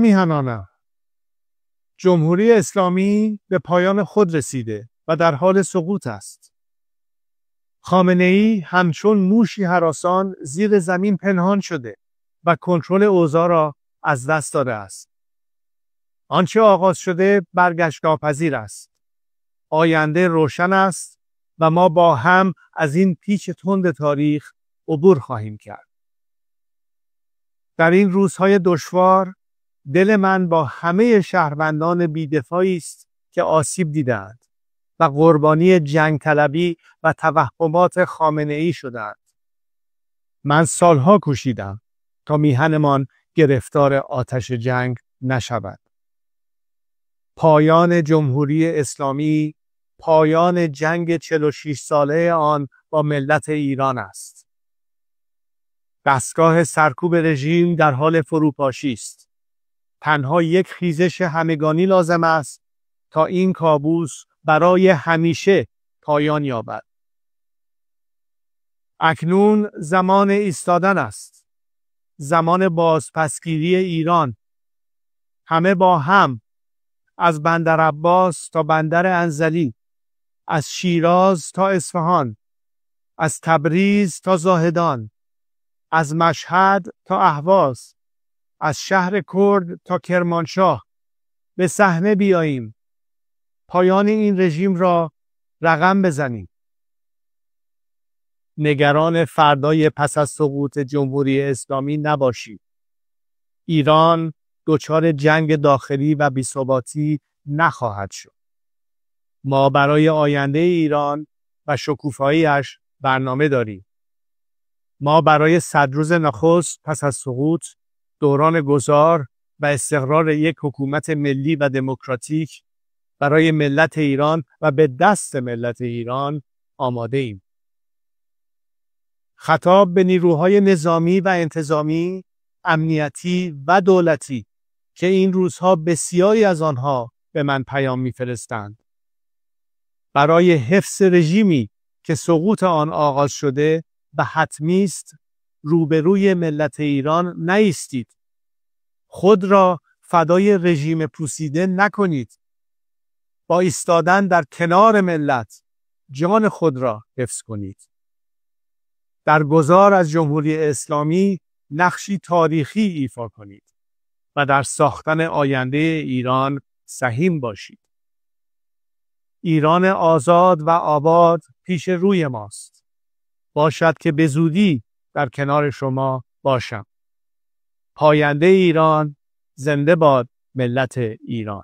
میهنانم، جمهوری اسلامی به پایان خود رسیده و در حال سقوط است. خامنه‌ای همچون موشی هراسان زیر زمین پنهان شده و کنترل اوضاع را از دست داده است. آنچه آغاز شده برگشت ناپذیر است. آینده روشن است و ما با هم از این پیچ تند تاریخ عبور خواهیم کرد. در این روزهای دشوار دل من با همه شهروندان بی‌دفاعی است که آسیب دیدند و قربانی جنگ طلبی و توهمات خامنه‌ای شدند. من سالها کوشیدم تا میهنمان گرفتار آتش جنگ نشود. پایان جمهوری اسلامی پایان جنگ 46 ساله آن با ملت ایران است. دستگاه سرکوب رژیم در حال فروپاشی است. تنها یک خیزش همگانی لازم است تا این کابوس برای همیشه پایان یابد. اکنون زمان ایستادن است. زمان بازپسگیری ایران. همه با هم، از بندر عباس تا بندر انزلی، از شیراز تا اصفهان، از تبریز تا زاهدان، از مشهد تا اهواز، از شهر کرد تا کرمانشاه به صحنه بیاییم. پایان این رژیم را رقم بزنیم. نگران فردای پس از سقوط جمهوری اسلامی نباشید. ایران دچار جنگ داخلی و بی‌ثباتی نخواهد شد. ما برای آینده ایران و شکوفایی‌اش برنامه داریم. ما برای 100 روز نخست پس از سقوط، دوران گذار و استقرار یک حکومت ملی و دموکراتیک برای ملت ایران و به دست ملت ایران آماده ایم. خطاب به نیروهای نظامی و انتظامی، امنیتی و دولتی که این روزها بسیاری از آنها به من پیام می‌فرستند. برای حفظ رژیمی که سقوط آن آغاز شده و حتمی است، روبروی ملت ایران نایستید. خود را فدای رژیم پوسیده نکنید. با ایستادن در کنار ملت، جان خود را حفظ کنید. در گذار از جمهوری اسلامی نقشی تاریخی ایفا کنید و در ساختن آینده ایران سهیم باشید. ایران آزاد و آباد پیش روی ماست. باشد که به زودی در کنار شما باشم. پاینده ایران، زنده باد ملت ایران.